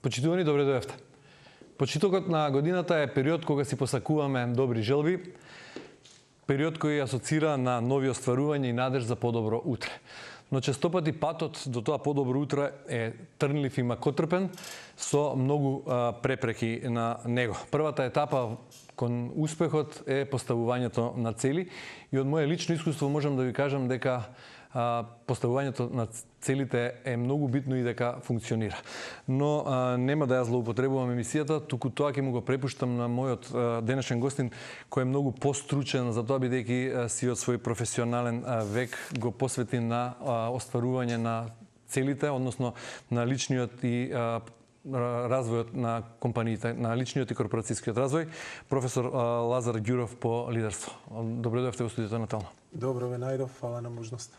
Почитувани, добре дојавте. Почитокот на годината е период кога си посакуваме добри желби, период кој асоцира на нови остварувања и надеж за подобро утре. Но честопати патот до тоа подобро утре е трнлив и макотрпен со многу препреки на него. Првата етапа кон успехот е поставувањето на цели и од моје лично искуство можам да ви кажам дека поставувањето на целите е многу битно и дека функционира. Но нема да ја злоупотребувам емисијата, туку тоа ќе му го препуштам на мојот денешен гостин, кој е многу постручен за тоа, бидејќи си од свој професионален век го посвети на остварување на целите, односно на личниот и развојот на компаниите, на личниот и корпорацијскиот развој, професор Лазар Ѓуров по лидерство. Добре дојавте во студиото на Телно. Добро ве најдов, фала на можноста.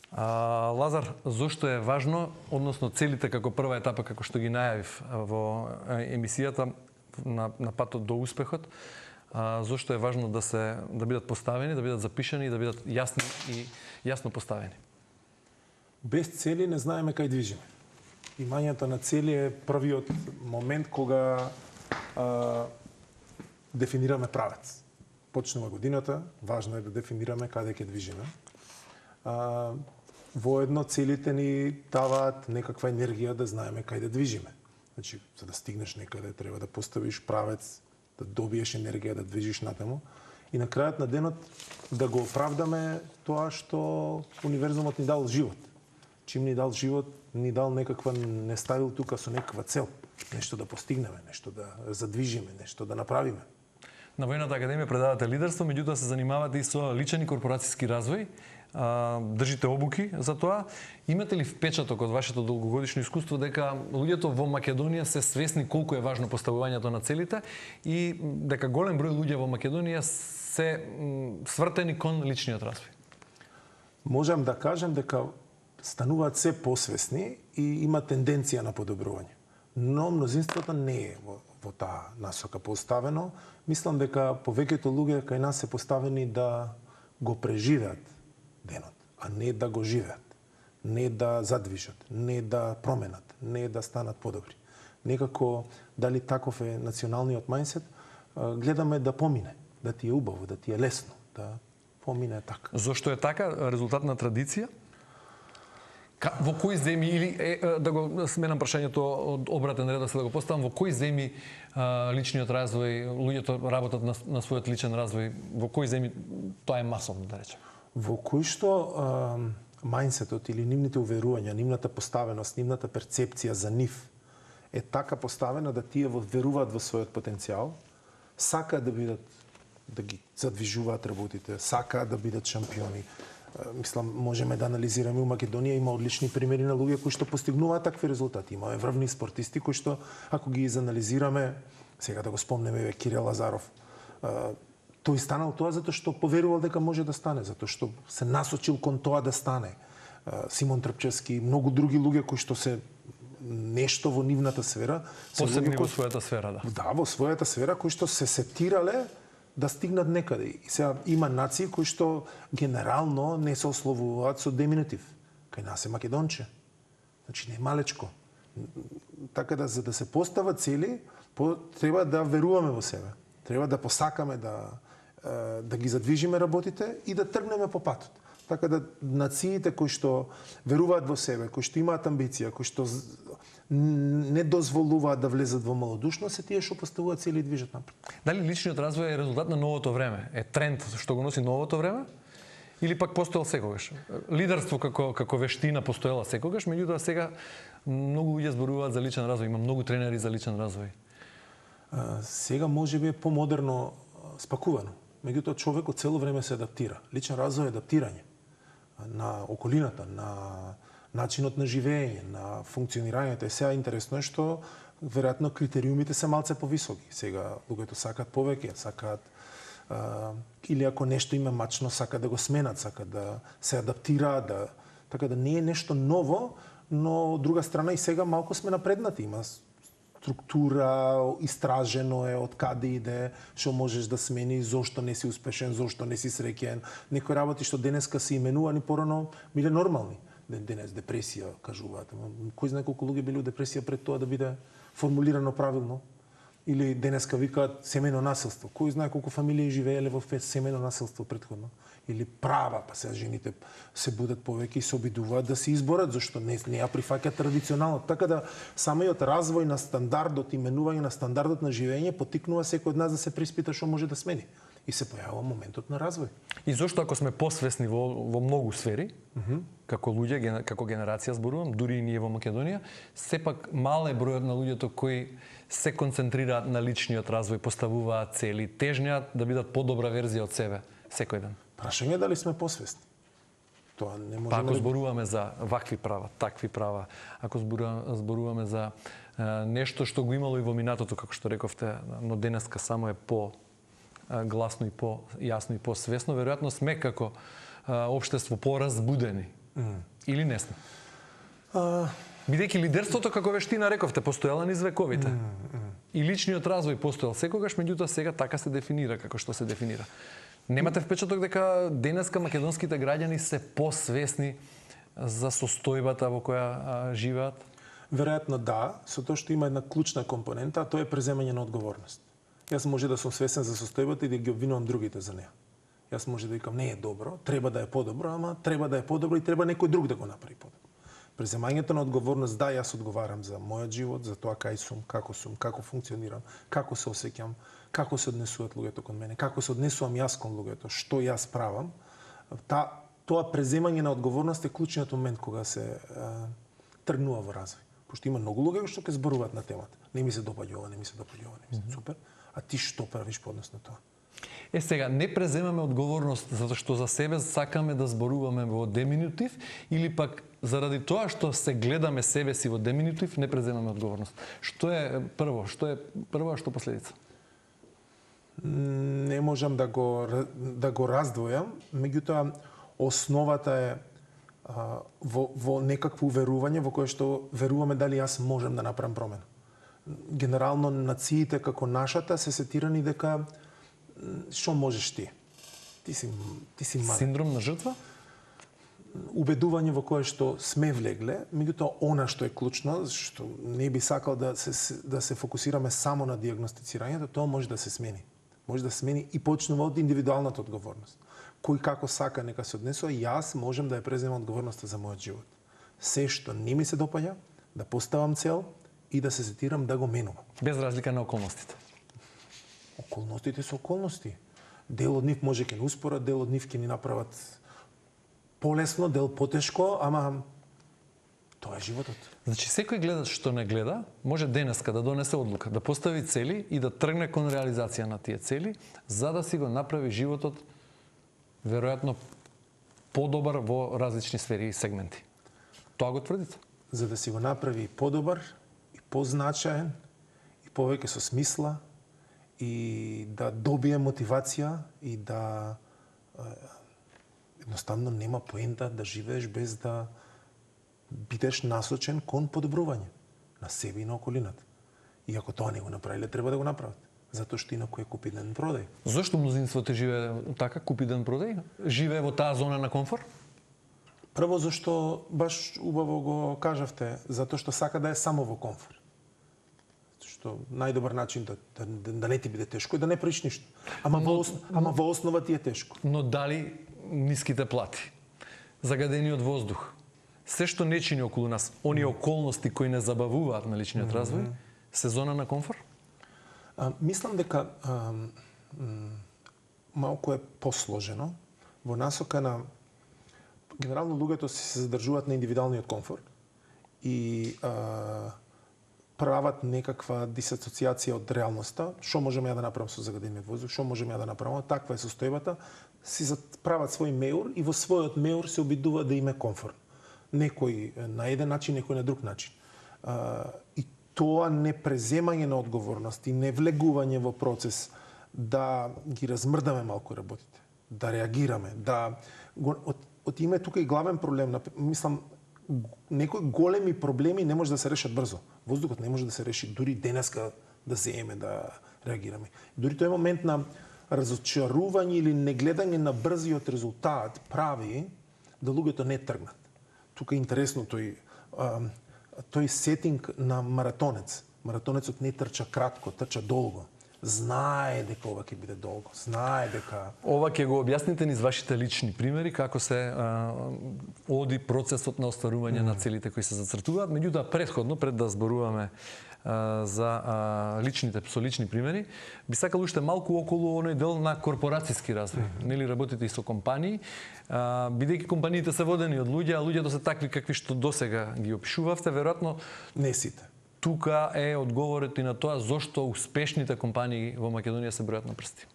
Лазар, зошто е важно, односно целите како прва етапа, како што ги најавив во емисијата на патот до успехот, зошто е важно да бидат поставени, да бидат запишани и да бидат јасни и јасно поставени? Без цели не знаеме кај движиме. Имањето на цели е првиот момент кога дефинираме правец. Почнува годината, важно е да дефинираме каде ќе движиме. Воедно целите ни даваат некаква енергија да знаеме кај да движиме. Значи, за да стигнеш некаде треба да поставиш правец, да добиеш енергија да движиш натаму и на крајот на денот да го оправдаме тоа што универзумот ни дал живот. Чим ни дал живот, ни дал некаква, не ставил тука со некаква цел, нешто да постигнеме, нешто да задвижиме, нешто да направиме. На Војната академија предавате лидерство, меѓутоа се занимавате и со личен и корпорацијски развој, држите обуки за тоа. Имате ли впечаток од вашето долгогодишно искуство дека луѓето во Македонија се свесни колку е важно поставувањето на целите и дека голем број луѓе во Македонија се свртени кон личниот развој? Можам да кажам дека стануваат се посвесни и има тенденција на подобрување. Но мнозинството не е во таа насока поставено. Мислам дека повеќето луѓе кај нас се поставени да го преживеат денот, а не да го живеат, не да задвижат, не да променат, не да станат подобри. Некако, дали таков е националниот мајндсет, гледаме да помине, да ти е убаво, да ти е лесно, да помине така. Зошто е така? Резултат на традиција? Во кои земји, или да го сменам прашањето од обратен ред, да се да го поставам, во кои земји личниот развој, луѓето работат на својот личен развој, во кои земји тоа е масовно, да речем? Во кои што мајндсетот или нивните уверувања, нивната поставеност, нивната перцепција за нив е така поставена да тие веруваат во својот потенцијал, сакаат да бидат, да ги задвижуваат работите, сакаат да бидат шампиони. Мислам, можеме да анализираме, у Македонија има одлични примери на луѓе кои што постигнуваат такви резултати. Имаме врвни спортисти кои што, ако ги изанализираме, сега да го спомнеме Кирил Лазаров, тој станал тоа затоа што поверувал дека може да стане, затоа што се насочил кон тоа да стане. Симон Трпчевски и многу други луѓе кои што се нешто во нивната сфера, посебни во својата сфера, да. Да, во својата сфера кои што се сетирале да стигнат некаде. И сега има нации кои што генерално не се ословуваат со деминутив. Кај нас е македонче. Значи не е малечко. Така да за да се постават цели, треба да веруваме во себе. Треба да посакаме да ги задвижиме работите и да тргнеме по патот. Така да нациите кои што веруваат во себе, кои што имаат амбиција, кои што не дозволуваат да влезат во малодушност, се тие што поставуваат цели и движат напред. Дали личниот развој е резултат на новото време? Е тренд што го носи новото време? Или пак постоел секогаш? Лидерство како вештина постоела секогаш, меѓутоа сега многу луѓе зборуваат за личен развој, има многу тренери за личен развој. Сега можеби е помодерно спакувано. Меѓутоа човекот цело време се адаптира. Личен развој е адаптирање на околината, на начинот на живење, на функционирањето. И сега интересно е што веројатно критериумите се малце повисоки. Сега луѓето сакаат повеќе, сакаат или ако нешто има мачно, сакаат да го сменат, сакаат да се адаптираат, така да не е нешто ново, но од друга страна и сега малку сме напреднати. Има структура, истражено е од каде иде, што можеш да смени, зошто не си успешен, зошто не си среќен. Некои работи што денеска се именувани порано биле нормални. денес депресија кажуваат. Кој знае колку луѓе биле у депресија пред тоа да биде формулирано правилно? Или денеска викаат семејно насилство. Кој знае колку фамилии живееле во семејно насилство претходно? Или права, па сега жените се будат повеќе и се обидуваат да се изборат, зашто не ја прифаќаат традиционално. Така да самиот развој на стандардот, именување на стандардот на живење потикнува секој од нас да се приспита што може да смени. И се појавува моментот на развој. И зошто ако сме посвесни во многу сфери, како луѓе, како генерација зборувам, дури и ние во Македонија, сепак мал е бројот на луѓето кои се концентрираат на личниот развој, поставуваат цели, тежнеат да бидат подобра верзија од себе секој ден. Прашање е дали сме посвесни. Тоа не можеме. Па ако зборуваме за вакви права, такви права, ако зборуваме за нешто што го имало и во минатото, како што рековте, но денеска само е по гласно и по јасно и посвесно, веројатно сме како општество поразбудени. Или не сме? Бидејќи лидерството, како вештина рековте, постоела низ вековите. И личниот развој постоел секогаш, меѓутоа сега така се дефинира како што се дефинира. Немате впечаток дека денеска македонските граѓани се посвесни за состојбата во која живеат? Веројатно да, со тоа што има една клучна компонента, а тоа е преземање на одговорност. Јас може да сум свесен за состојбата и да ги обвинувам другите за неа. Јас може да викам не е добро, треба да е подобро, ама треба да е подобро и треба некој друг да го направи подобро. Преземањето на одговорност, да, јас одговарам за мојот живот, за тоа кај сум, како функционирам, како се осеќам, како се однесуваат луѓето кон мене, како се однесувам јас кон луѓето, што јас правам. Тоа преземање на одговорност е клучниот момент кога се тргнува во развој. Пошто има многу луѓе што ќе зборуваат на темата. Не ми се допаѓа ова, не ми се допаѓа ова, не ми се супер. А ти што правиш по однос на тоа? Сега, не преземаме одговорност затоа што за себе сакаме да зборуваме во деминутив или пак заради тоа што се гледаме себе си во деминутив, не преземаме одговорност. Што е прво, што последица? Не можам да го раздвојам, меѓутоа основата е во некакво уверување во кое што веруваме дали јас можам да направам промена. Генерално нациите како нашата се сетирани дека што можеш ти? Ти си мал. Синдром на жртва? Убедување во кое што сме влегле, меѓутоа она што е клучно, што не би сакал да се фокусираме само на дијагностицирањето, тоа може да се смени. Може да се смени и почнува од индивидуалната одговорност. Кој како сака нека се однесува, јас можам да ја преземам одговорноста за мојот живот. Се што не ми се допаѓа, да поставам цел и да се сетирам да го менувам. Без разлика на околностите. Околностите се околности. Дел од нив може ќе ни успорат, дел од нив ќе ни направат полесно, дел потешко, ама тоа е животот. Значи, секој гледач што не гледа, може денеска да донесе одлука, да постави цели и да тргне кон реализација на тие цели, за да си го направи животот веројатно подобар во различни сфери и сегменти. Тоа го тврдите? За да си го направи подобар и позначаен и повеќе со смисла и да добие мотивација и да едноставно нема поента да живееш без да бидеш насочен кон подобрување на себе и на околината. И ако тоа не го направиле, треба да го направат. Затоа што инаку е купи ден продај. Зошто мнозинството живее така, купи ден продај? Живее во таа зона на комфорт? Прво зашто баш убаво го кажавте, затоа што сака да е само во комфорт. Што најдобар начин да не ти биде тешко и да не правиш ништо. Ама во основа ти е тешко. Но дали ниските плати, загадениот воздух, се што не чини околу нас, оние околности кои не забавуваат на личниот развој, се зона на комфорт? Мислам дека малку е посложено во насока на генерално луѓето се задржуваат на индивидуалниот комфорт и прават некаква дисоциација од реалноста, што можеме да направам со загадениот воздух, што можеме да направам, таква е состојбата, си прават свој меур и во својот меур се обидуваат да им е комфортно. Некој на еден начин, некој на друг начин. И тоа непреземање на одговорност и не влегување во процес да ги размрдаме малку работите, да реагираме, од име тука и главен проблем, мислам, некои големи проблеми не може да се решат брзо. Воздухот не може да се реши дури денеска да земеме, да реагираме. Дури тој момент на разочарување или негледање на брзиот резултат прави да луѓето не тргнат. тука е интересно тој сетинг на маратонец. Маратонецот не трча кратко, трча долго. Знае дека ова ќе биде долго. Знае дека Ова ќе го објасните низ вашите лични примери како се оди процесот на остварување на целите кои се зацртуваат. Меѓутоа претходно пред да зборуваме за лични примери, би сакал уште малку околу оној дел на корпорацијски развој. Нели работите и со компании, бидејќи компаниите се водени од луѓе, а луѓето се такви какви што досега ги опишувавте, веројатно не сите. тука е одговорот и на тоа зошто успешните компании во Македонија се бројат на прсти.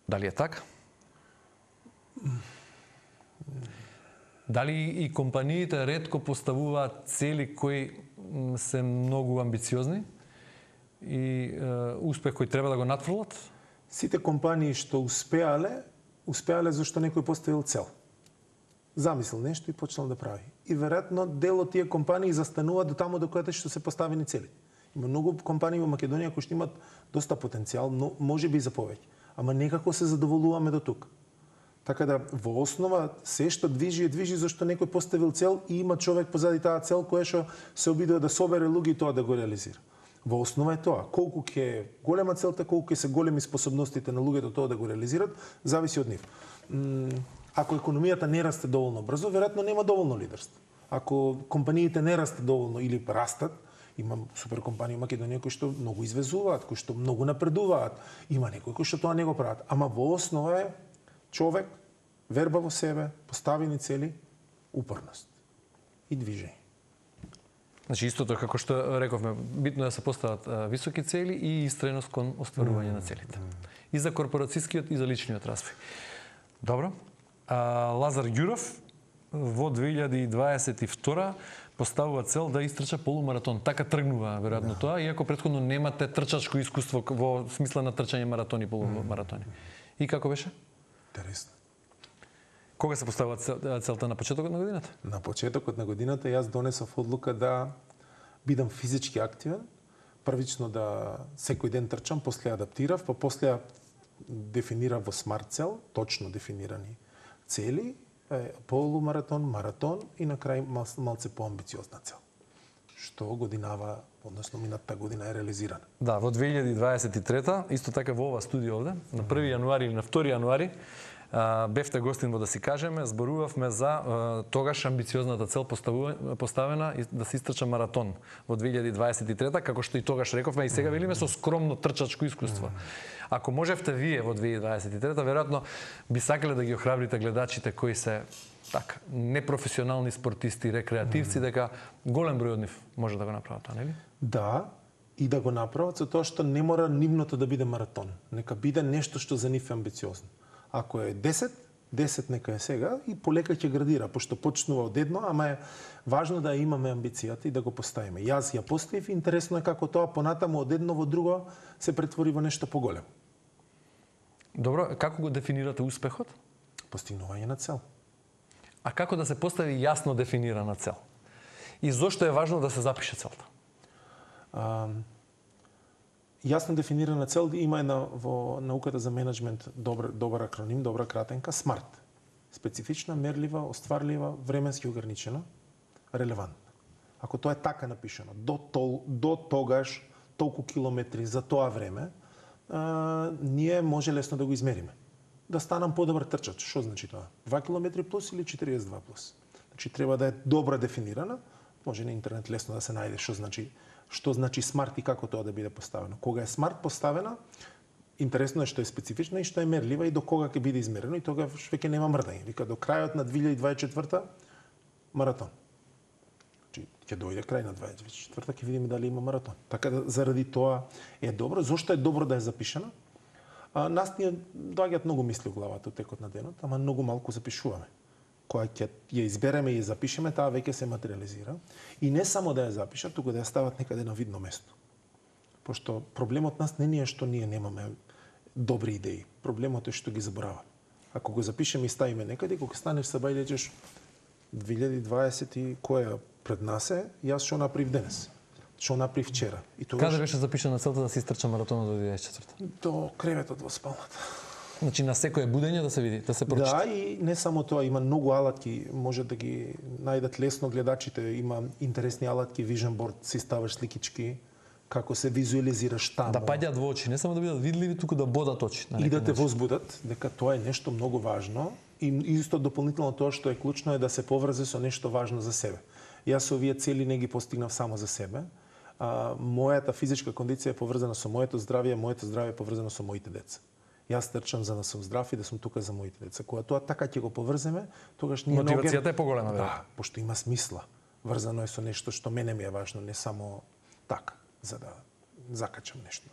Дали е така? Дали и компаниите ретко поставуваат цели кои се многу амбициозни и успех кој треба да го натфрлат? Сите компании што успеале зашто некој поставил цел. Замислил нешто и почнал да прави. И веројатно дел од тие компании застануваат до таму до каде што се поставени цели. Има многу компании во Македонија кои што имаат доста потенцијал, но можеби и за повеќе. Ама некако се задоволуваме до тука. Така да во основа се што движи зашто некој поставил цел и има човек позади таа цел кој што се обидува да собере луѓе и тоа да го реализира. Во основа е тоа, колку ќе голема целта, колку ќе се големи способностите на луѓето тоа да го реализират, зависи од нив. Ако економијата не расте доволно брзо, веројатно нема доволно лидерство. Ако компаниите не растат доволно или растат, има супер компании во Македонија кои што многу извезуваат, кои што многу напредуваат. Има некои кои што тоа не го прават. Ама во основа е човек, верба во себе, поставени цели, упорност и движење. Значи истото како што рековме, битно е да се постават високи цели и истреност кон остварување на целите. И за корпорацијскиот и за личниот развој. Добро. Лазар Ѓуров во 2022 поставува цел да истрча полумаратон. Така тргнува веројатно тоа, иако претходно немате трчачко искуство во смисла на трчање маратони, полумаратони. И како беше? Интересно. Кога се поставува целта, на почетокот на годината? На почетокот на годината јас донесов одлука да бидам физички активен, првично да секој ден трчам, после адаптирав, па после дефинирав во смарт цел, точно дефинирани цели, полумаратон, маратон и на крај малце поамбициозна цел. Што годинава, односно минатата година е реализирана. Да, во 2023, исто така во ова студио овде, на 1 јануари или на 2 јануари, бевте гостин во да си кажеме, зборувавме за тогаш амбициозната цел поставена да се истрча маратон во 2023, како што и тогаш рековме и сега велиме со скромно трчачко искуство. Ако можевте вие во 2023, веројатно би сакале да ги охрабрите гледачите кои се така непрофесионални спортисти, рекреативци, дека голем број од нив може да го направат тоа, нели? Да, и да го направат со тоа што не мора нивното да биде маратон. Нека биде нешто што за нив е амбициозно. Ако е 10 нека е сега и полека ќе градира, пошто почнува од едно, ама е важно да имаме амбицијата и да го поставиме. Јас ја поставив, интересно е како тоа понатаму од едно во друго се претвори во нешто поголемо. Добро, како го дефинирате успехот? Постигнување на цел. А како да се постави јасно дефинирана цел? И зошто е важно да се запише целта? Јасно дефинирана цел има една во науката за менеджмент добар акроним, добра кратенка, SMART. Специфична, мерлива, остварлива, временски ограничена, релевантна. Ако тоа е така напишано, до тогаш, толку километри за тоа време, ние може лесно да го измериме. Да станам подобар трчач. Што значи тоа? 2 км плюс или 42 плюс? Значи треба да е добра дефинирана. Може на интернет лесно да се најде што значи смарт и како тоа да биде поставено. Кога е смарт поставена, интересно е што е специфична и што е мерлива и до кога ќе биде измерено и тогаш веќе нема мрдање. Вика до крајот на 2024 маратон. Значи ќе дојде крај на 2024 ќе видиме дали има маратон. Така да заради тоа е добро. Зошто е добро да е запишана? Нас ни доаѓаат многу мисли во главата од текот на денот, ама многу малку запишуваме. Кога ќе ја избереме и ја запишеме, таа веќе се материализира. И не само да ја запишат, туку да ја стават некаде на видно место. Пошто проблемот нас не е што ние немаме добри идеи. Проблемот е што ги забораваме. Ако го запишеме и ставиме некаде, кога станеш се бај речеш 2020 и која пред нас е, јас што направив денес. Што направив вчера. И тогаш... Каде беше запишана целта да се истрча маратонот до 2024? До креветот во спалната. Значи на секое будење да се види, да се прочита. Да, и не само тоа, има многу алатки, може да ги најдат лесно гледачите, има интересни алатки, vision board, си ставаш сликички, како се визуализираш таму. Да паѓаат во очи, не само да бидат видливи, туку да бодат очи. И да те возбудат, дека тоа е нешто многу важно. И исто дополнително тоа што е клучно е да се поврзе со нешто важно за себе. Јас овие цели не ги постигнав само за себе. Мојата физичка кондиција е поврзана со моето здравје е поврзано со моите деца. Јас трчам за да сум здрав и да сум тука за моите деца. Кога тоа така ќе го поврземе, тогаш ние мотивацијата е поголема, да, пошто има смисла. Врзано е со нешто што мене ми е важно, не само така, за да закачам нешто.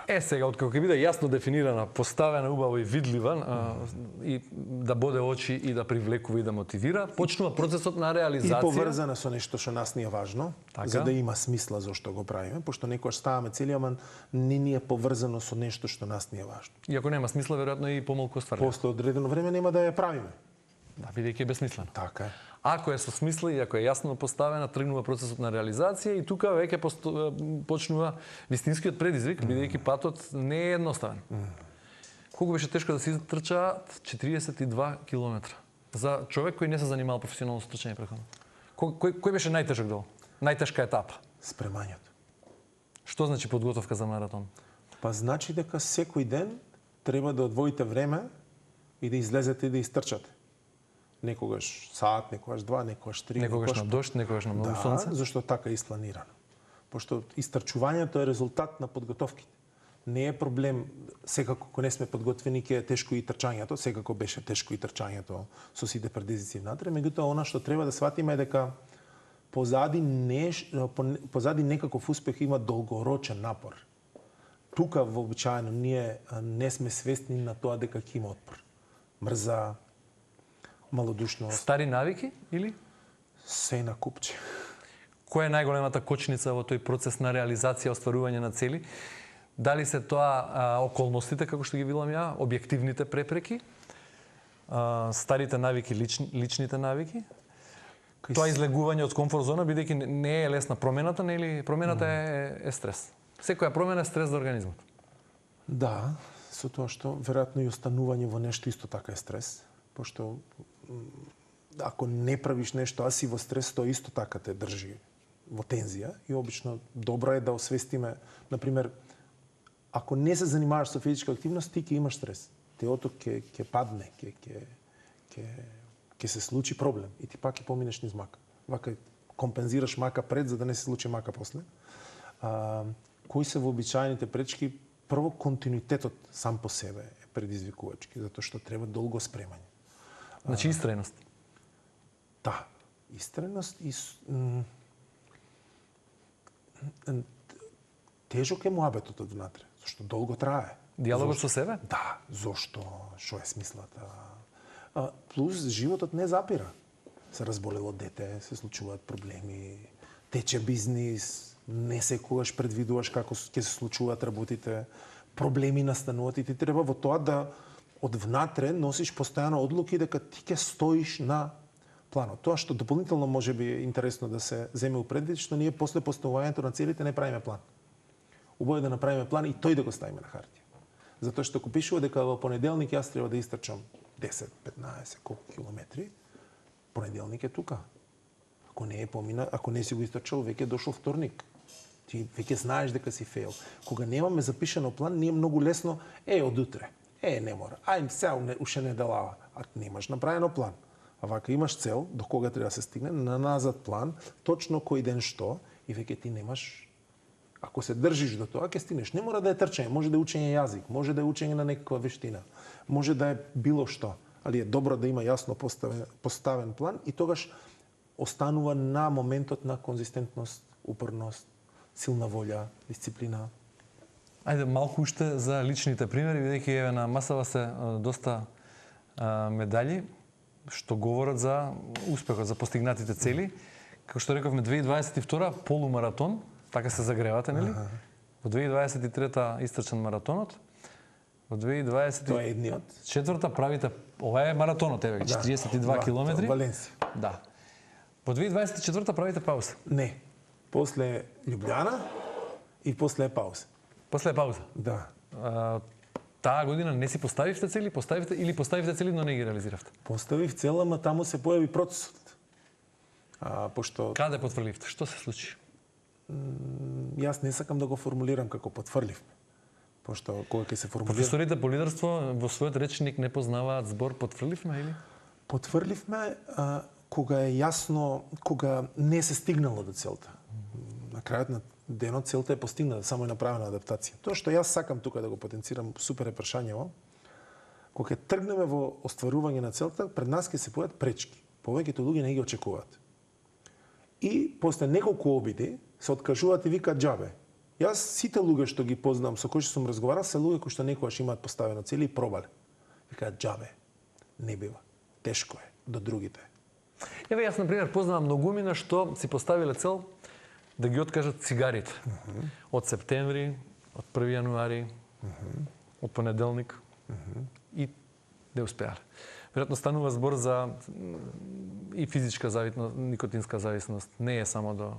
Сега, откако ќе биде јасно дефинирана, поставена, убаво и видлива, и да боде очи и да привлекува и да мотивира, почнува процесот на реализација. И поврзана со нешто што нас ни е важно, така, за да има смисла зошто го правиме, пошто некојаш ставаме цели, ама не ни е поврзано со нешто што нас ни е важно. И ако нема смисла, веројатно и помалку остварува. После одредено време нема да ја правиме. Да, бидејќи е безсмислено. Така е. Ако е со смисла и ако е јасно поставена, тргнува процесот на реализација и тука веќе почнува вистинскиот предизвик, бидејќи патот не е едноставен. Колку беше тешко да се трчаат 42 километра за човек кој не се занимавал професионално со трчање претходно? Кој беше најтежок дел? Најтешка етапа? Спремањето. Што значи подготовка за маратон? Па значи дека секој ден треба да одвоите време и да излезете и да изтрчате. Некогаш саат, некогаш два, некогаш три. Некогаш на дожд, некогаш на многу сонце. Да, зашто така е испланирано. Пошто истрчувањето е резултат на подготовките. Не е проблем, секако кога не сме подготвени, ќе е тешко и трчањето, секако беше тешко и трчањето со сите предизвици внатре, меѓутоа она што треба да сватиме е дека позади некаков успех има долгорочен напор. Тука вообичаено ние не сме свесни на тоа дека ќе има отпор. Мрза, малодушност. Стари навики или? Се на купче. Која е најголемата кочница во тој процес на реализација, остварување на цели? Дали се тоа околностите, како што ги видам ја, објективните препреки, старите навики, личните навики? Тоа излегување од комфорт зона, бидејќи не е лесна промената, нели? Промената е стрес. Секоја промена е стрес за организмот. Да, со тоа што веројатно и останување во нешто исто така е стрес, пошто ако не правиш нешто, а си во стрес, тоа исто така те држи во тензија и обично добро е да освестиме, например, ако не се занимаваш со физичка активност, ти ќе имаш стрес. Телото ќе падне, ќе се случи проблем и ти пак ќе поминеш низ мака. Вака компензираш мака пред за да не се случи мака после. Кои се вообичаените пречки? Прво, континуитетот сам по себе е предизвикувачки, затоа што треба долго спремање. Значи истреност. Да, истреност и тежок е муабетот од внатре, зашто долго трае. Диалогот со себе? Да, зошто, што е смислата. Плюс животот не запира. Се разболело дете, се случуваат проблеми, тече бизнис, не секогаш предвидуваш како ќе се случуваат работите, проблеми настануваат и ти треба во тоа да од внатре носиш постојано одлуки дека ти ќе стоиш на планот. Тоа што дополнително може би е интересно да се земе у предвид, што ние после поставувањето на целите не правиме план. Убаво е да направиме план и тој да го ставиме на хартија. Затоа што ако пишува дека во понеделник јас треба да истрчам 10, 15, колку километри, понеделник е тука. Ако не е помина, ако не си го истрчал, веќе дошол вторник. Ти веќе знаеш дека си фейл. Кога немаме запишано план, ние многу лесно од утре. Не мора. Сега уште не делава. А немаш направено план. А вака имаш цел до кога треба да се стигне, на назад план, точно кој ден што, и веќе ти немаш. Ако се држиш до тоа, ќе стигнеш. Не мора да е трчање, може да е учење јазик, може да е учење на некаква вештина, може да е било што, али е добро да има јасно поставен план и тогаш останува на моментот на конзистентност, упорност, силна волја, дисциплина. Ајде малку уште за личните примери, бидејќи еве на масава се доста медали што говорат за успехот, за постигнатите цели. Како што рековме, 2022 полумаратон, така се загревате, нели? Во 2023 истрчан маратонот. Во 2024 Тоа е едниот. Правите, ова е маратонот, еве, 42 километри. Валенсија. Да. Во 2024 правите пауза. Не. После Љубљана и после пауза. После пауза. Да. таа година не си поставивте цели, поставивте цели, но не ги реализиравте? Поставив цела, ама таму се појави процесот. Пошто Каде потврливте? Што се случи? Јас не сакам да го формулирам како потврлив. Пошто кога ќе се формулира... Професорите по лидерство во својот речник не познаваат збор потврливме или? Потврливме кога е јасно, кога не се стигнало до целта. На крајот на денот целта е постигната, само е направена адаптација. Тоа што јас сакам тука да го потенцирам, супер е прашањево, кога ќе тргнеме во остварување на целта, пред нас ќе се појават пречки. Повеќето луѓе не ги очекуваат. И после неколку обиди се откажуваат и викаат џабе. Јас сите луѓе што ги познам, со кои што сум разговарал, се луѓе кои што некогаш имаат поставено цели и пробале. Викаат џабе. Не бива. Тешко е до другите. Еве јас на пример познавам многумина што си поставиле цел да ги откажат цигарите. Од септември, од 1 јануари, од понеделник и не успеале. Веројатно станува збор за и физичка зависност, никотинска зависност. Не е само до...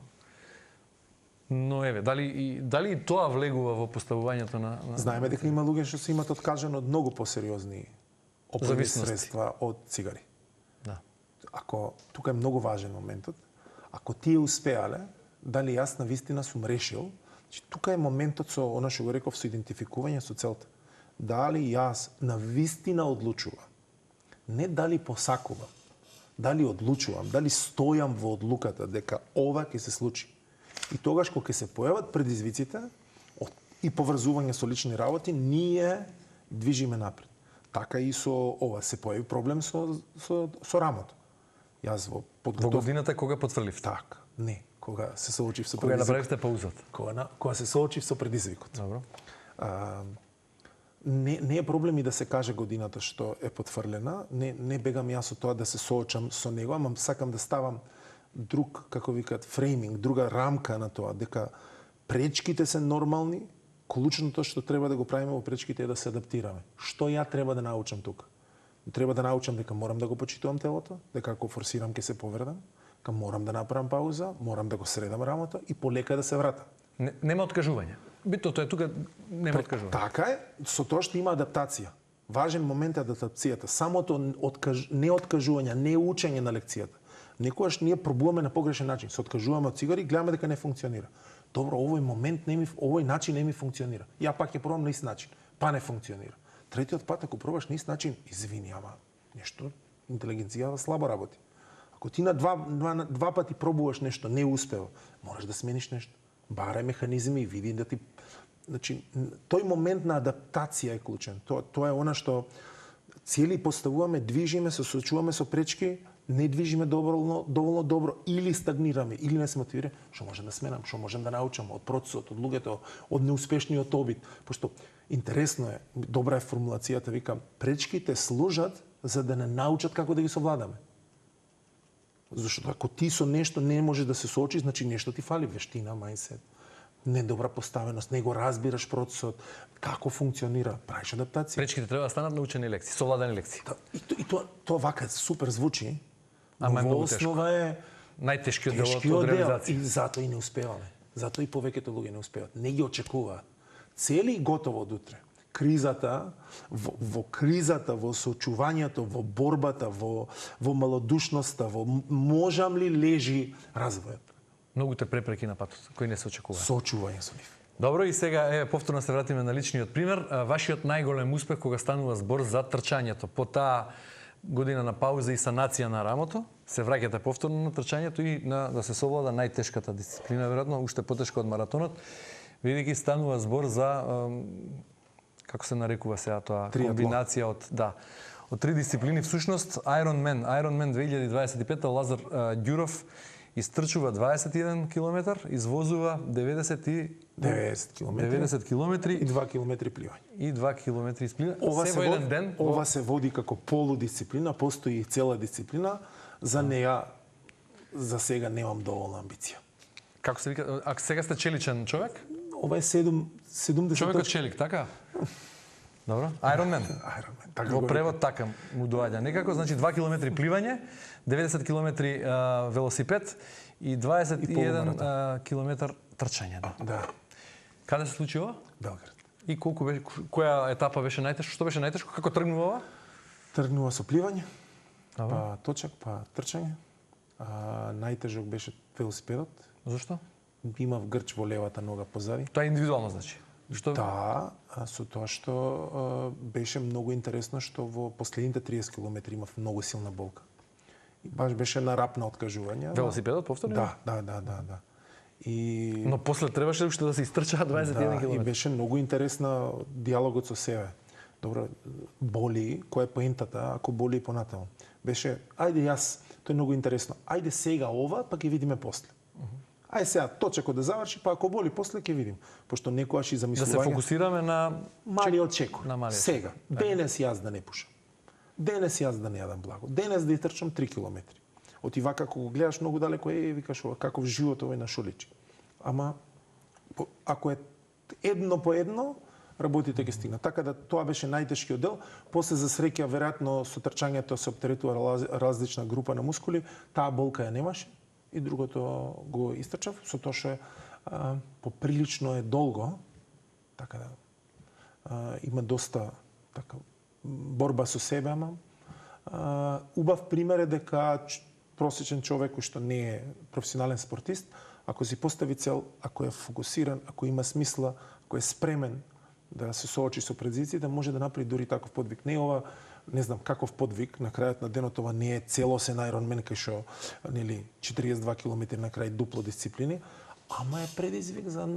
Но еве, дали и тоа влегува во поставувањето на... Знаеме дека има луѓе што се имат откажано од многу посериозни опойни средства од цигари. Да. Ако тука е многу важен моментот, ако тие успеале, дали јас на вистина сум решил, че тука е моментот со она што го реков со идентификување со целта. Дали јас на вистина одлучувам, не дали посакувам, дали одлучувам, дали стојам во одлуката дека ова ќе се случи. И тогаш кога ќе се појават предизвиците и поврзување со лични работи, ние движиме напред. Така и со ова се појави проблем со рамото. Јас во подготовка... Во годината кога потврливте? Така, не. Кога се соочив со предизвикот. Кога направивте паузата? Кога се соочив со предизвикот. Добро. Не е проблем и да се каже годината што е потврлена. Не бегам јас од тоа да се соочам со него, ама сакам да ставам друг, како викаат, фрейминг, друга рамка на тоа, дека пречките се нормални, клучното што треба да го правиме во пречките е да се адаптираме. Што ја треба да научам тука? Треба да научам дека морам да го почитувам телото, дека ако форсирам ќе се повредам, дека морам да направам пауза, морам да го средам рамото и полека да се вратам. Нема откажување. Битното е тука нема откажување. Така е, со тоа што има адаптација. Важен момент е адаптацијата. Самото неоткажување, не учење на лекцијата. Некогаш ние пробуваме на погрешен начин. Се откажуваме од цигари, гледаме дека не функционира. Добро, овој начин не ми функционира. Ја пак ќе пробам на ист начин. Па не функционира. Третиот пат ако пробаш на ист начин, извини, ама нешто интелигенцијава слабо работи. Ако ти на два пати пробуваш нешто, не успева, мораш да смениш нешто. Барај механизми и види да ти... Значи, тој момент на адаптација е клучен. Тоа е она што цели поставуваме, движиме, се соочуваме со пречки, не движиме доволно добро, или стагнираме, или не се мотивираме, што можем да сменам, што можем да научам од процесот, од луѓето, од неуспешниот обид. Пошто интересно е, добра е формулацијата, викам, пречките служат за да не научат како да ги совладаме. Зашто ако ти со нешто не можеш да се соочиш, значи нешто ти фали, вештина, мајндсет, недобра поставеност, не го разбираш процесот, како функционира, правиш адаптација. Пречките треба да станат научени лекции, совладани лекции. И тоа вака супер звучи, ама но во основа е најтешкиот дел од реализација. И затоа и не успеваме. Затоа и повеќето луѓе не успеваат. Не ги очекуваат. Цели готово од утре. Кризата, во кризата, во соочувањето, во борбата, во малодушноста, во можам ли лежи развојот. Многуте препреки на патот, кои не се очекуваат. Соочување со нив. Добро, и сега повторно се вратиме на личниот пример. Вашиот најголем успех кога станува збор за трчањето. По таа година на пауза и санација на рамото, се враќате повторно на трчањето и да се совлада најтешката дисциплина, веројатно, уште потешко од маратонот, бидејќи станува збор за како се нарекува сега тоа, комбинација од три дисциплини. Всушност, Ironman 2025, Лазар Ѓуров истрчува 21 км, извозува 90 км и 2 км пливање. И 2 км испливање. Се во еден ден. Ова се води како полудисциплина, постои и цела дисциплина, за неја за сега немам доволна амбиција. Како се вика, а сега сте челичен човек? Ова е 70 Човекот челик, така? Добро. Ironman. Во превод така му доаѓа. Некако, значи 2 км пливање, 90 км велосипед и 21 км трчање. Да. Каде се случи ова? Белград. И колку беше, која етапа беше најтешко? Што беше најтешко? Како тргнува ова? Тргнува со пливање, Добро. па точак, па трчање. Најтежок беше велосипедот. Зашто? Имав грч во левата нога позади. Тоа е индивидуално, значи. Што? Да, со тоа што беше многу интересно што во последните 30 километри имав многу силна болка. И баш беше на рап на откажување. Велосипедот повторно? Да. И Но после требаше уште да се истрчаа 21 да, и километри. беше многу интересна диалогот со себе. Добро, боли, која е поентата, ако боли и понатаму. Беше, ајде јас, тоа е многу интересно. Ајде сега ова, па ќе видиме после. Ајде сега точако да заврши, па ако боли после ќе видим. Пошто некојаш и Да замислување. се фокусираме на Малиот чекор. На малиот Сега, денес јас да не пушам. Денес јас да не јадам благо. Денес да итрчам 3 километри. Оти вака кога го гледаш многу далеко, викаш ова каков живот овој на шо личи. Ама ако е едно по едно, работите ќе стигнат. Така да тоа беше најтешкиот дел. После за среќа веројатно со трчањето се оптеретува различна група на мускули, таа болка ја немаше и другото го истрчав со тоа што поприлично е долго, така да има доста така борба со себе, ама убав пример е дека просечен човек кој што не е професионален спортист, ако си постави цел, ако е фокусиран, ако има смисла, ако е спремен да се соочи со предизвиците, може да направи дури таков подвиг. Не ова, не знам каков подвиг, на крајот на денот ова не е целосен Ironman кај што нели 42 км на крај дупло дисциплини, ама е предизвик за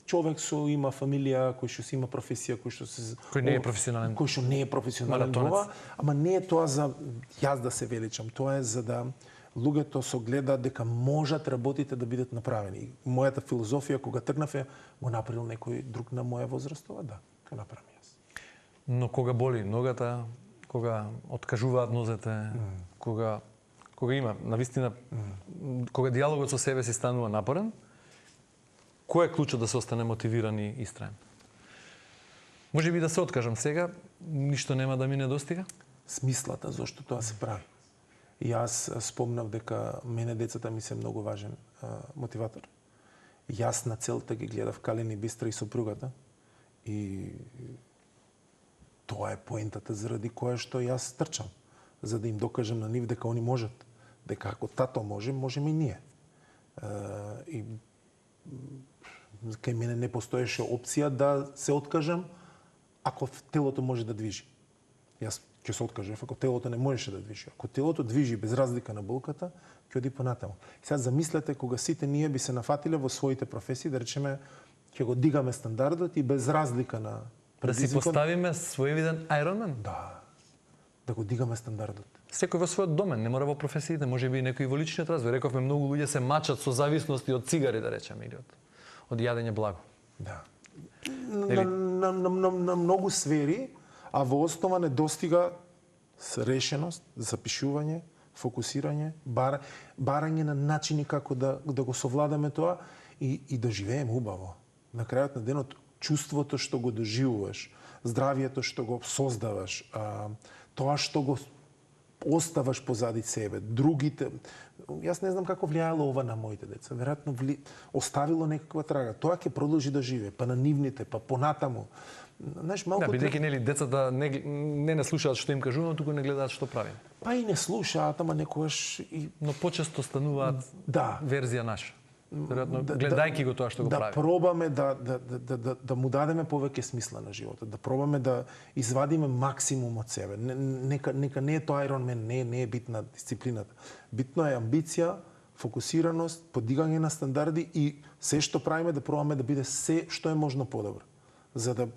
човек со има фамилија, кој што си има професија, кој што се Кој не е професионален. Кој што не е професионален маратонец. ова, ама не е тоа за јас да се величам, тоа е за да луѓето согледаат дека можат работите да бидат направени. Мојата филозофија кога тргнав е го направил некој друг на моја возрастова, да, го направам јас. Но кога боли ногата, кога откажуваат нозете, кога има навистина, кога диалогот со себе си станува напорен, кој е клучот да се остане мотивиран и истраен? Може би да се откажам сега, ништо нема да ми недостига? Смислата зошто тоа се прави. И јас спомнав дека мене децата ми се многу важен мотиватор. Јас на целта ги гледав Калин и Бистра и сопругата и тоа е поентата заради која што јас трчам, за да им докажам на нив дека они можат, дека ако тато може, можеме и ние. И кај мене не постоеше опција да се откажам ако телото може да движи. Јас ќе се откажев ако телото не можеше да движи. Ако телото движи без разлика на болката, ќе оди понатаму. И сега замислете кога сите ние би се нафатиле во своите професии, да речеме ќе го дигаме стандардот и без разлика на Да си поставиме своевиден Ironman? Да го дигаме стандардот. Секој во својот домен, не мора во професиите, може би и некој во личниот развој. Рековме, многу луѓе се мачат со зависности од цигари, да речеме, или од јадење благо. Да. На многу сфери, а во основа не достига решеност, запишување, фокусирање, барање на начини како да го совладаме тоа и да живееме убаво. На крајот на денот, чувството што го доживуваш, здравието што го создаваш, тоа што го оставаш позади себе, другите. Јас не знам како влијаело ова на моите деца. Веројатно оставило некаква трага. Тоа ќе продолжи да живее, па на нивните, па понатаму. Знаеш, малку бидејќи нели децата не слушаат што им кажувам, туку не гледаат што правим. Па и не слушаат, ама некогаш и но почесто стануваат верзија наша. Веројатно гледајќи го тоа што го прави. Да пробаме да му дадеме повеќе смисла на животот, да пробаме да извадиме максимум од себе. Нека не е тоа Ironman, не е битна дисциплината. Битно е амбиција, фокусираност, подигање на стандарди и се што правиме да пробаме да биде се што е можно подобро. За да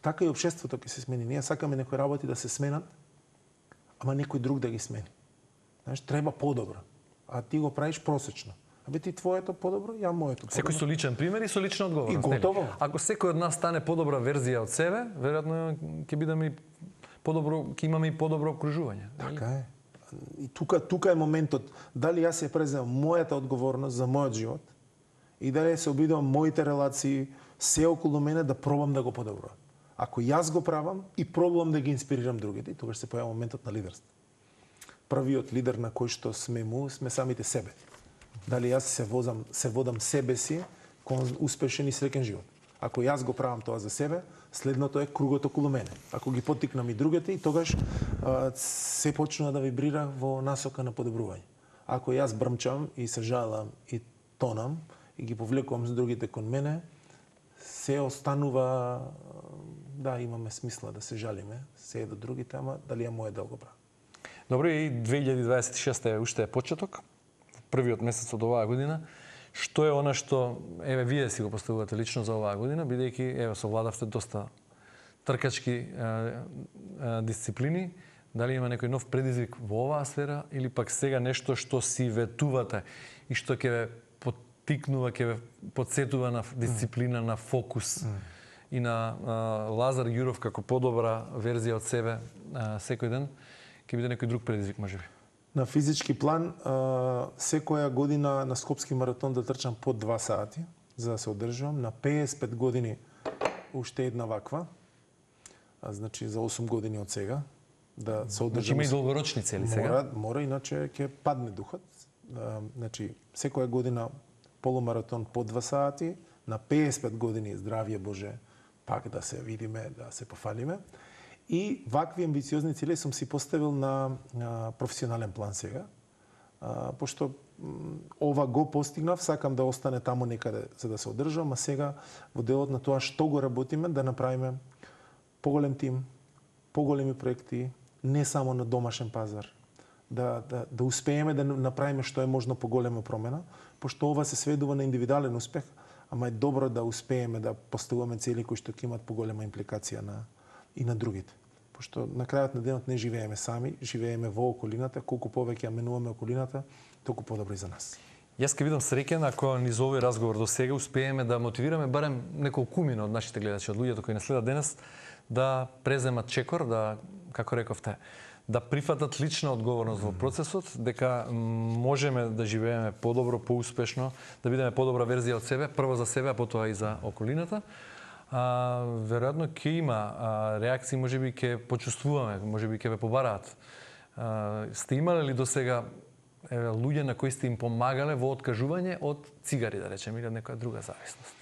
така и општеството ќе се смени. Ние сакаме некои работи да се сменат, ама некој друг да ги смени. Знаеш, треба подобро, а ти го правиш просечно. Абе ти твоето подобро, ја моето подобро. Секој со личен пример и со лична одговорност. И готово. Ако секој од нас стане подобра верзија од себе, веројатно ќе бидеме подобро, ќе имаме и подобро окружување. Така е. И тука е моментот дали јас ја преземам мојата одговорност за мојот живот и дали се обидувам моите релации се околу мене да пробам да го подобрувам. Ако јас го правам и пробувам да ги инспирирам другите, тогаш се појава моментот на лидерство. Првиот лидер на кој што сме самите себе. Дали јас се водам себе си кон успешен и среќен живот. Ако јас го правам тоа за себе, Следното е кругот околу мене. Ако ги поттикнам и другите, и тогаш се почнува да вибрира во насока на подобрување. Ако јас брмчам и се жалам и тонам и ги повлекувам с другите кон мене, се останува, да, имаме смисла да се жалиме, се е до другите, ама дали е моје дел го правам. Добро, и 2026 е уште е почеток, првиот месец од оваа година. Што е она што, еве, вие си го поставувате лично за оваа година, бидејќи, еве, совладавте доста тркачки дисциплини, дали има некој нов предизвик во оваа сфера, или пак сега нешто што си ветувате и што ќе ве поттикнува, ќе ве подсетува на дисциплина, на фокус и на Лазар Јуров како подобра верзија од себе секој ден, ќе биде некој друг предизвик, можеби? На физички план, секоја година на Скопски маратон да трчам под 2 сати, за да се одржувам. На 55 години уште една ваква, значи за 8 години од сега, да се одржам. Значи има и долгорочни цели сега? Мора, иначе ќе падне духот. Значи, секоја година полумаратон под 2 сати, на 55 години, здравје Боже, пак да се видиме, да се пофалиме. И вакви амбициозни цели сум си поставил на професионален план сега, пошто ова го постигнав, сакам да остане таму некаде за да се одржам, а сега во делот на тоа што го работиме, да направиме поголем тим, поголеми проекти, не само на домашен пазар, да успееме да направиме што е можно поголема промена, пошто ова се сведува на индивидуален успех, ама е добро да успееме да поставуваме цели кои што ќе имат поголема импликација и на другите. Пошто на крајот на денот не живееме сами, живееме во околината, колку повеќе ја менуваме околината, толку подобро и за нас. Јас ќе бидам среќен ако низ овој разговор до сега успееме да мотивираме барем неколкумина од нашите гледачи, од луѓето кои не следат денес, да преземат чекор, да, како рековте, да прифатат лична одговорност во процесот, дека можеме да живееме подобро, поуспешно, да бидеме подобра верзија од себе, прво за себе, а потоа и за околината. Веројатно ќе има реакции, можеби ќе почувствуваме, можеби ќе ве побараат. Сте имале ли до сега луѓе на кои сте им помагале во откажување од цигари, да речем, или од некоја друга зависност?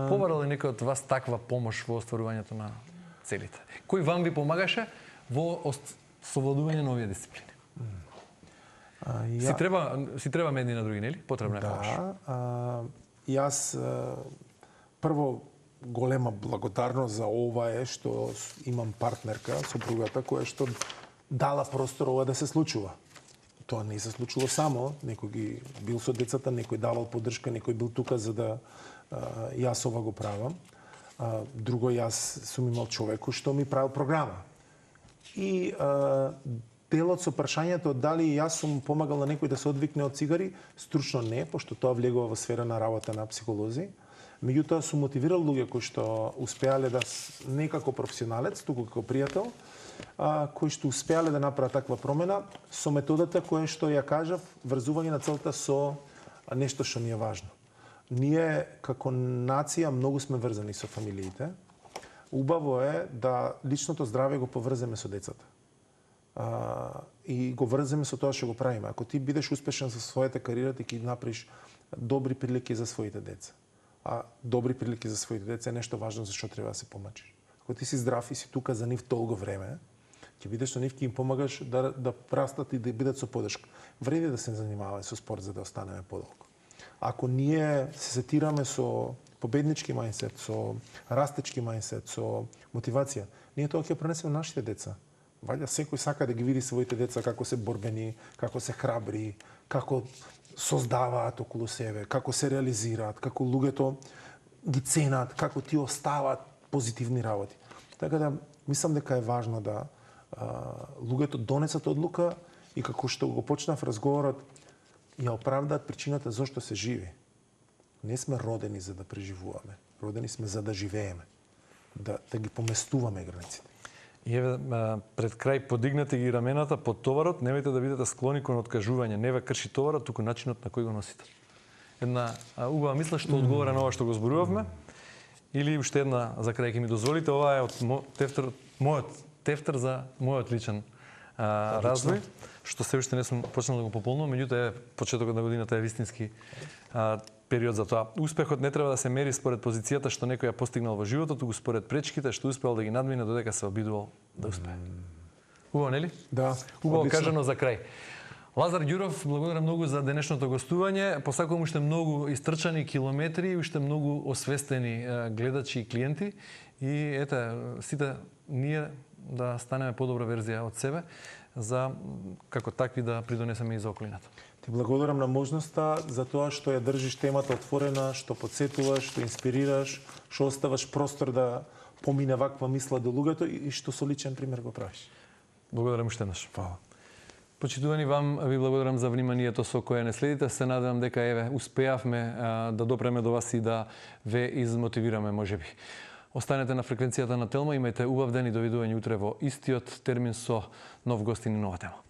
Побарал ли некој од вас таква помош во остварувањето на целите? Кој вам ви помагаше во совладување на овие дисциплини? Си треба едни на други, нели? Потребна е помош. Да. Јас прво голема благодарност за ова е што имам партнерка, сопругата, која што дала простор ова да се случува. Тоа не се случило само, некој ги бил со децата, некој давал поддршка, некој бил тука за да јас ова го правам. Друго, јас сум имал човеко што ми правил програма. И делот со прашањето дали јас сум помагал на некој да се одвикне од цигари, стручно не, пошто тоа влегува во сфера на работа на психолози. Меѓутоа сум мотивирал луѓе кои што успеале да не како професионалец, туку како пријател, кои што успеале да направат таква промена со методата која што ја кажав, врзување на целта со нешто што ми е важно. Ние како нација многу сме врзани со фамилиите. Убаво е да личното здравје го поврземе со децата. И го врземе со тоа што го правиме. Ако ти бидеш успешен со својата кариера, ти ќе направиш добри прилики за своите деца. А добри прилики за своите деца е нешто важно за што треба да се помачиш. Ако ти си здрав и си тука за нив долго време, ќе бидеш со нив, ќе им помагаш да растат и да бидат со поддршка. Вреди да се занимаваме со спорт за да останеме подолго. Ако ние се сетираме со победнички мајндсет, со растечки мајндсет, со мотивација, ние тоа ќе пренесеме нашите деца. Ваljda секој сака да ги види своите деца како се борбени, како се храбри, како создаваат околу себе, како се реализираат, како луѓето ги ценат, како ти остават позитивни работи. Така да, мислам дека е важно да луѓето донесат одлука и како што го почнав разговорот, ја оправдаат причината зошто се живи. Не сме родени за да преживуваме. Родени сме за да живееме. Да ги поместуваме границите. И еве, пред крај подигнете ги рамената под товарот, немојте да бидете склони кон откажување, не ве крши товарот, туку начинот на кој го носите. Една убава мисла што одговара на ова што го зборувавме, или уште една за крај ќе ми дозволите, ова е од мојот тефтер за мојот личен развој, што се уште не сум почнал да го пополнувам, меѓутоа почетокот на годината е вистински период за тоа. Успехот не треба да се мери според позицијата што некој ја постигнал во животот, туку според пречките што успеал да ги надмине додека се обидувал да успее. Убаво, нели? Да. Убаво кажано за крај. Лазар Ѓуров, благодарам многу за денешното гостување. Посакувам уште многу истрчани километри и уште многу освестени гледачи и клиенти. И ете, сите ние да станеме подобра верзија од себе, за како такви да придонесеме и за околината. Ти благодарам на можноста за тоа што ја држиш темата отворена, што подсетуваш, што инспирираш, што оставаш простор да помине ваква мисла до луѓето и што со личен пример го правиш. Благодарам уште еднаш. Фала. Почитувани, вам ви благодарам за вниманието со кое не следите. Се надевам дека еве успеавме да допреме до вас и да ве измотивираме можеби. Останете на фреквенцијата на Телма, имајте убав ден и довидување утре во истиот термин со нов гостин и нова тема.